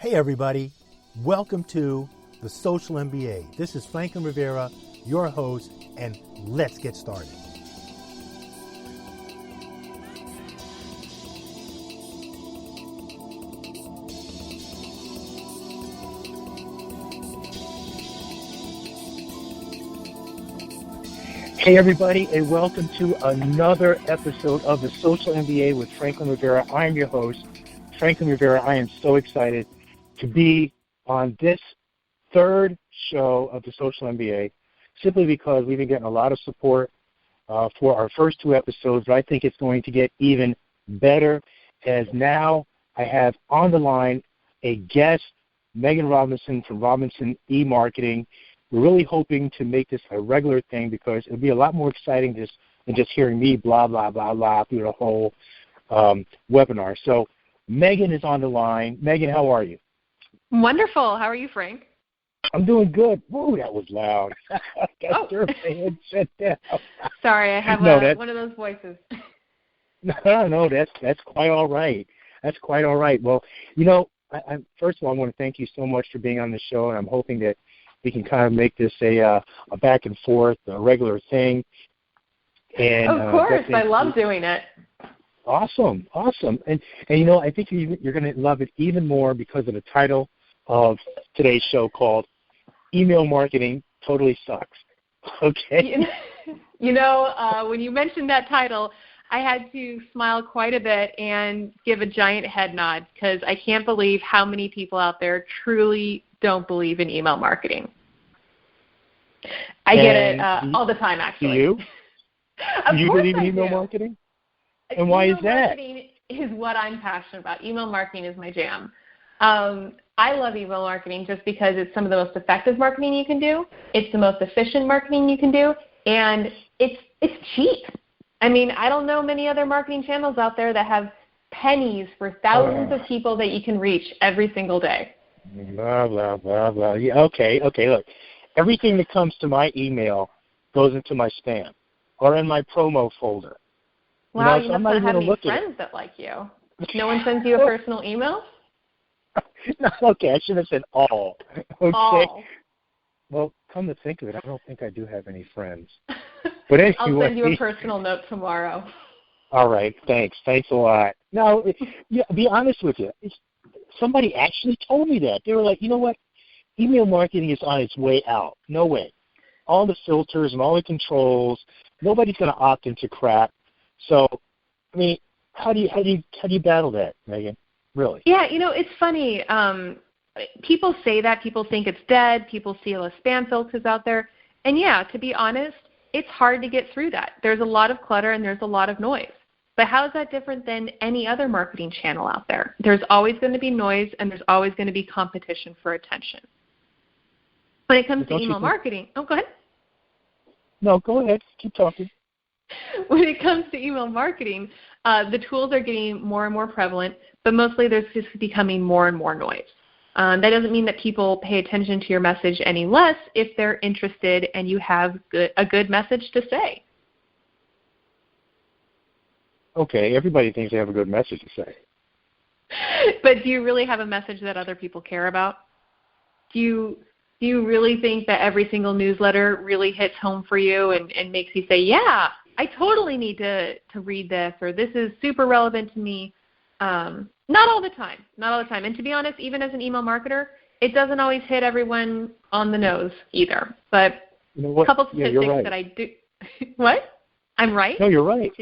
Hey everybody, welcome to the Social MBA. This is Franklin Rivera, your host, and let's get started. Hey everybody, and welcome to another episode of the Social MBA with Franklin Rivera. I am your host, Franklin Rivera. I am so excited to be on this third show of the Social MBA, simply because we've been getting a lot of support for our first two episodes, but I think it's going to get even better, as now I have on the line a guest, Megan Robinson from Robinson eMarketing. We're really hoping to make this a regular thing because it'll be a lot more exciting than just hearing me blah, blah, blah, blah through the whole webinar. So Megan is on the line. Megan, how are you? Wonderful. How are you, Frank? I'm doing good. Whoa, that was loud. Sit down. Sorry, I have one of those voices. No, that's quite all right. That's quite all right. Well, I first of all, I want to thank you so much for being on the show, and I'm hoping that we can kind of make this a back and forth, a regular thing. And of course, I love doing it. Awesome. And I think you're going to love it even more because of the title of today's show, called Email Marketing Totally Sucks. Okay? When you mentioned that title, I had to smile quite a bit and give a giant head nod, because I can't believe how many people out there truly don't believe in email marketing. I get it all the time, actually. Do you? Do you believe in email marketing? And why is that? Email marketing is what I'm passionate about. Email marketing is my jam. I love email marketing just because it's some of the most effective marketing you can do. It's the most efficient marketing you can do, and it's cheap. I mean, I don't know many other marketing channels out there that have pennies for thousands of people that you can reach every single day. Blah, blah, blah, blah. Yeah, okay, look. Everything that comes to my email goes into my spam or in my promo folder. Wow, you must not have any friends that like you. No one sends you a personal email? No, okay, I should have said all. Okay. All. Well, come to think of it, I don't think I do have any friends. But anyway, I'll send you a personal note tomorrow. All right, thanks. Thanks a lot. No, be honest with you. Somebody actually told me that. They were like, you know what? Email marketing is on its way out. No way. All the filters and all the controls, nobody's going to opt into crap. So, I mean, how do you battle that, Megan? Really? Yeah, it's funny. People say that. People think it's dead. People see all the spam filters out there. And, yeah, to be honest, it's hard to get through that. There's a lot of clutter and there's a lot of noise. But how is that different than any other marketing channel out there? There's always going to be noise, and there's always going to be competition for attention. When it comes to email marketing, go ahead. No, go ahead. Keep talking. When it comes to email marketing, the tools are getting more and more prevalent, but mostly there's just becoming more and more noise. That doesn't mean that people pay attention to your message any less if they're interested and you have a good message to say. Okay, everybody thinks they have a good message to say. But do you really have a message that other people care about? Do you really think that every single newsletter really hits home for you and makes you say, yeah, I totally need to read this, or this is super relevant to me? Not all the time. And to be honest, even as an email marketer, it doesn't always hit everyone on the nose either. But a couple statistics that I do. What? I'm right? No, you're right.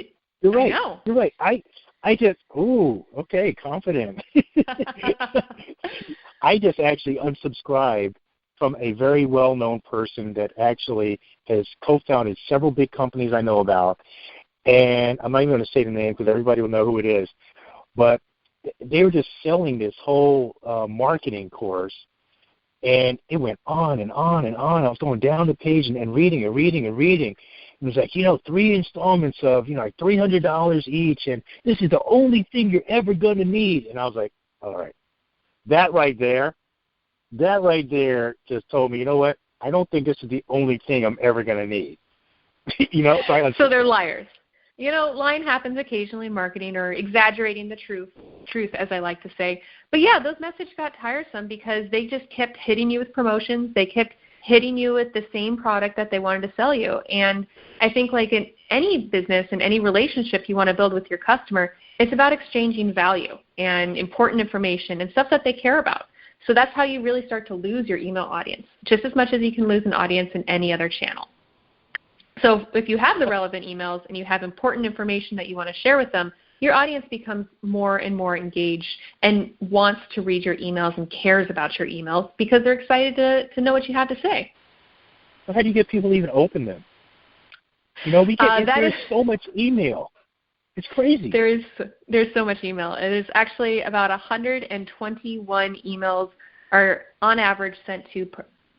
You're right. I know. You're right. I just, okay, confident. I just actually unsubscribed from a very well-known person that actually has co-founded several big companies I know about. And I'm not even going to say the name because everybody will know who it is. But they were just selling this whole marketing course, and it went on and on and on. I was going down the page and reading. It was like, 3 installments of, like $300 each, and this is the only thing you're ever going to need. And I was like, all right. That right there just told me, you know what? I don't think this is the only thing I'm ever going to need. So they're liars. Lying happens occasionally in marketing, or exaggerating the truth, as I like to say. But yeah, those messages got tiresome because they just kept hitting you with promotions. They kept hitting you with the same product that they wanted to sell you. And I think like in any business and any relationship you want to build with your customer, it's about exchanging value and important information and stuff that they care about. So that's how you really start to lose your email audience, just as much as you can lose an audience in any other channel. So if you have the relevant emails and you have important information that you want to share with them, your audience becomes more and more engaged and wants to read your emails and cares about your emails because they're excited to know what you have to say. So how do you get people to even open them? There's so much email. It's crazy. There's so much email. It is actually about 121 emails are on average sent to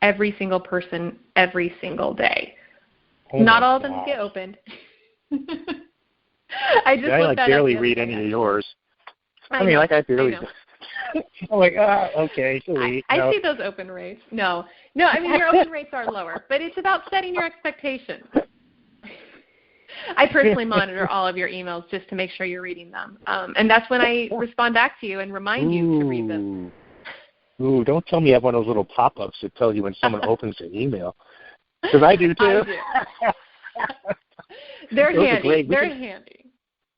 every single person every single day. Oh Not all of them get opened. I barely read any of yours. I barely. I'm like, okay, delete. I see those open rates. No, your open rates are lower, but it's about setting your expectations. I personally monitor all of your emails just to make sure you're reading them. And that's when I respond back to you and remind you to read them. Ooh, don't tell me you have one of those little pop-ups that tell you when someone opens an email. Because I do, too. They're handy. They're handy.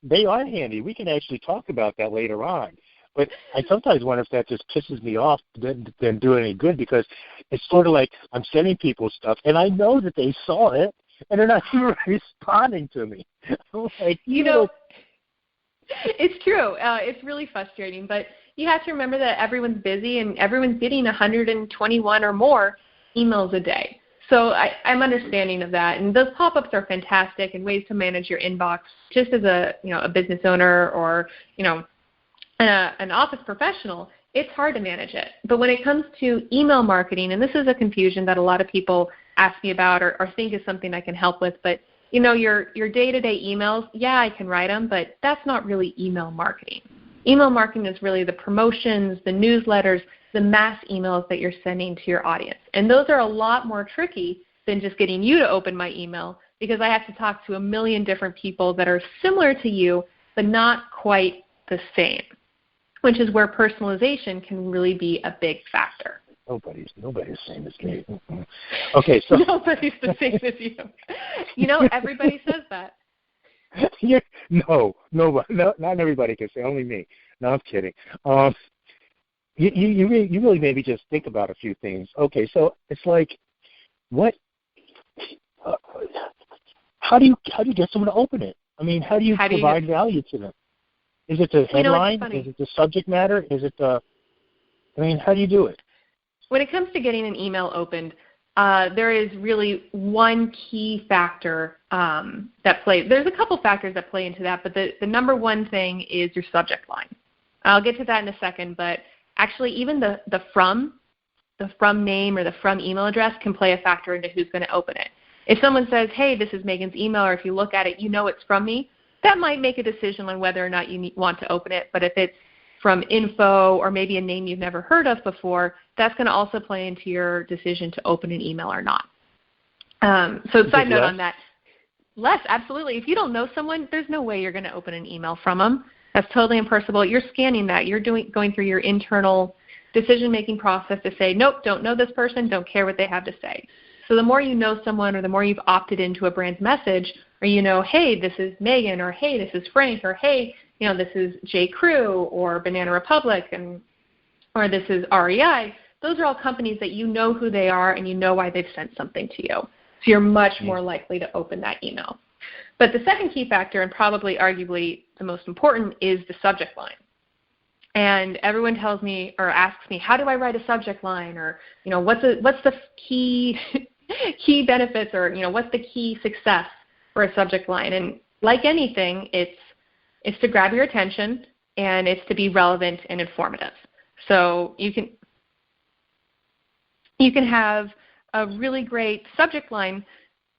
They are handy. We can actually talk about that later on. But I sometimes wonder if that just pisses me off than do any good, because it's sort of like I'm sending people stuff, and I know that they saw it, and they're not even responding to me. Like, it's true. It's really frustrating, but you have to remember that everyone's busy and everyone's getting 121 or more emails a day. So I'm understanding of that, and those pop-ups are fantastic and ways to manage your inbox. Just as a business owner or an office professional, it's hard to manage it. But when it comes to email marketing, and this is a confusion that a lot of people ask me about or think is something I can help with, but your day-to-day emails, yeah, I can write them, but that's not really email marketing. Email marketing is really the promotions, the newsletters, the mass emails that you're sending to your audience. And those are a lot more tricky than just getting you to open my email, because I have to talk to a million different people that are similar to you but not quite the same, which is where personalization can really be a big factor. Nobody's the same as me. Okay, so nobody's the same as you. Everybody says that. No, not everybody can say. Only me. No, I'm kidding. You really maybe just think about a few things. Okay, so it's like, what? How do you get someone to open it? I mean, how do you provide value to them? Is it the headline? Is it the subject matter? Is it how do you do it? When it comes to getting an email opened, there is really one key factor that plays. There's a couple factors that play into that, but the number one thing is your subject line. I'll get to that in a second, but actually even the from name or the from email address can play a factor into who's going to open it. If someone says, hey, this is Megan's email, or if you look at it, it's from me, that might make a decision on whether or not you want to open it. But if it's from info or maybe a name you've never heard of before, that's going to also play into your decision to open an email or not. So side note on that, less, absolutely. If you don't know someone, there's no way you're going to open an email from them. That's totally impersonal. You're scanning that. You're going through your internal decision-making process to say, nope, don't know this person, don't care what they have to say. So the more you know someone, or the more you've opted into a brand's message, or hey, this is Megan, or hey, this is Frank, or hey, this is J. Crew or Banana Republic, or this is REI. Those are all companies that you know who they are and you know why they've sent something to you. So you're much more likely to open that email. But the second key factor, and probably arguably the most important, is the subject line. And everyone tells me or asks me, how do I write a subject line? Or, what's the key benefits, or, what's the key success for a subject line? And like anything, it's to grab your attention, and it's to be relevant and informative. So you can have a really great subject line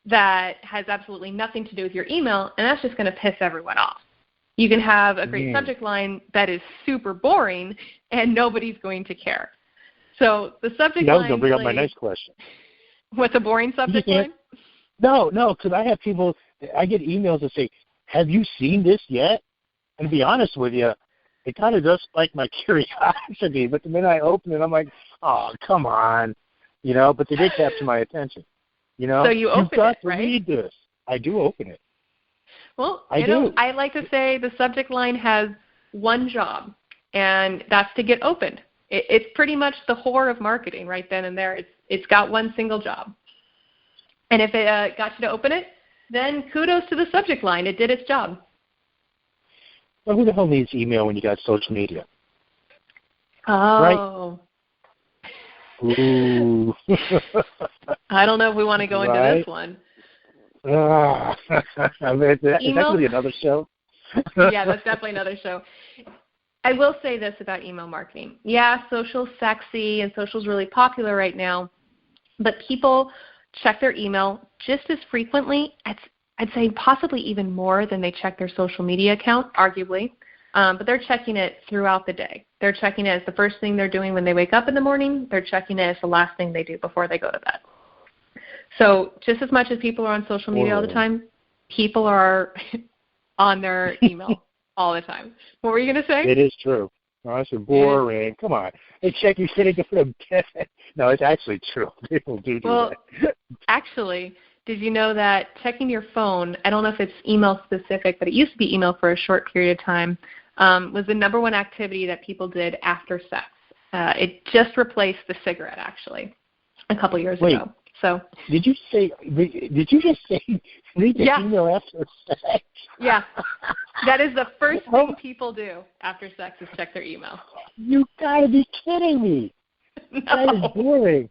that has absolutely nothing to do with your email, and that's just going to piss everyone off. You can have a great subject line that is super boring, and nobody's going to care. So the subject line... That was going to bring up my next question. What's a boring subject line? No, because I have people... I get emails that say, have you seen this yet? And to be honest with you, it kind of does spike my curiosity. But the minute I open it, I'm like, oh, come on. But they did capture my attention. So you open You've got it, to right? read this. I do open it. Well, I do. I like to say the subject line has one job, and that's to get opened. It's pretty much the whore of marketing right then and there. It's got one single job. And if it got you to open it, then kudos to the subject line. It did its job. Well, who the hell needs email when you got social media? Oh. Right? Ooh. I don't know if we want to go into Right? this one. Is that really another show? Yeah, that's definitely another show. I will say this about email marketing. Yeah, social's sexy and social's really popular right now, but people check their email just as frequently, I'd say possibly even more than they check their social media account, arguably. But they're checking it throughout the day. They're checking it as the first thing they're doing when they wake up in the morning. They're checking it as the last thing they do before they go to bed. So just as much as people are on social media all the time, people are on their email all the time. What were you going to say? It is true. No, I said boring. Come on. They check you sitting in bed. No, it's actually true. People do that. Actually, did you know that checking your phone, I don't know if it's email specific, but it used to be email for a short period of time, was the number one activity that people did after sex. It just replaced the cigarette, actually, a couple years ago. So did you just say read the email after sex? Yeah. That is the first thing people do after sex is check their email. You gotta be kidding me. No. That is boring.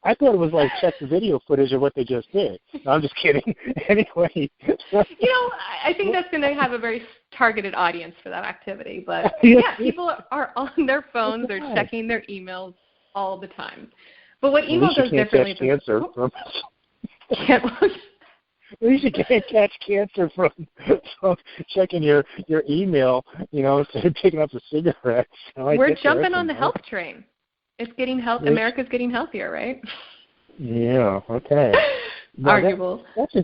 I thought it was like check the video footage of what they just did. No, I'm just kidding. Anyway. I think that's going to have a very targeted audience for that activity. But, yeah, people are on their phones. They're checking their emails all the time. But what email does differently... At least you can't catch cancer from checking your email, instead of picking up a cigarette. We're jumping on the health train. It's getting America's getting healthier, right? Yeah. Okay. Arguable. That's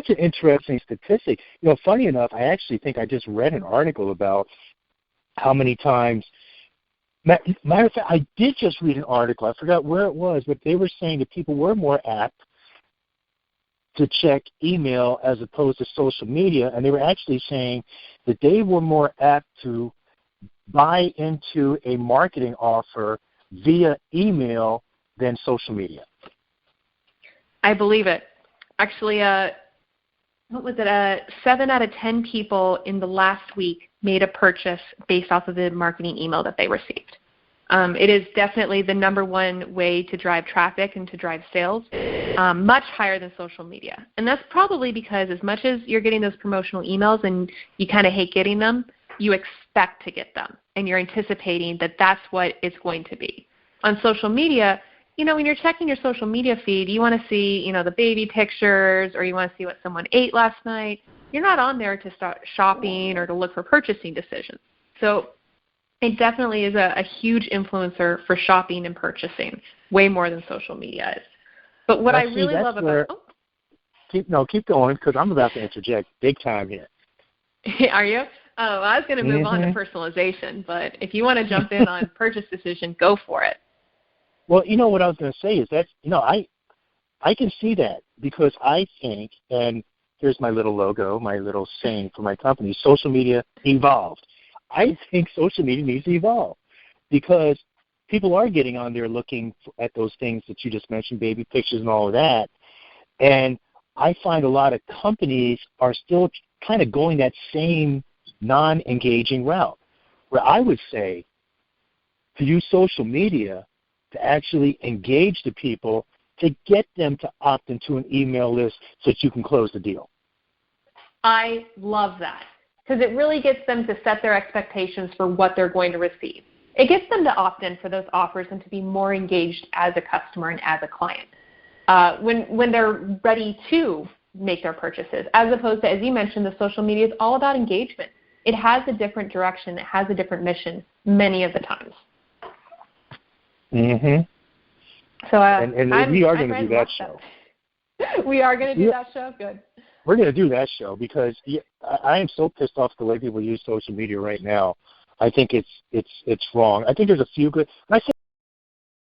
an interesting statistic. Funny enough, I actually think I just read an article about how many times. Matter of fact, I did just read an article. I forgot where it was, but they were saying that people were more apt to check email as opposed to social media, and they were actually saying that they were more apt to buy into a marketing offer via email than social media. I believe it. Actually, what was it? 7 out of 10 people in the last week made a purchase based off of the marketing email that they received. It is definitely the number one way to drive traffic and to drive sales, much higher than social media. And that's probably because as much as you're getting those promotional emails and you kind of hate getting them, you expect to get them, and you're anticipating that that's what it's going to be. On social media, when you're checking your social media feed, you want to see, the baby pictures, or you want to see what someone ate last night. You're not on there to start shopping or to look for purchasing decisions. So it definitely is a huge influencer for shopping and purchasing, way more than social media is. But what I really love about... Keep going, because I'm about to interject big time here. Are you? Oh, I was going to move on to personalization, but if you want to jump in on purchase decision, go for it. Well, what I was going to say is that, I can see that because I think, and here's my little logo, my little saying for my company, social media evolved. I think social media needs to evolve because people are getting on there looking at those things that you just mentioned, baby pictures and all of that. And I find a lot of companies are still kind of going that same non-engaging route, where I would say to use social media to actually engage the people to get them to opt into an email list so that you can close the deal. I love that because it really gets them to set their expectations for what they're going to receive. It gets them to opt in for those offers and to be more engaged as a customer and as a client when they're ready to make their purchases, as opposed to, as you mentioned, the social media is all about engagement. It has a different direction. It has a different mission many of the times. Mm-hmm. So, and we are going to do that show. We are going to do that show? Good. We're going to do that show because I am so pissed off the way people use social media right now. I think it's wrong. I think there's a few good. And I say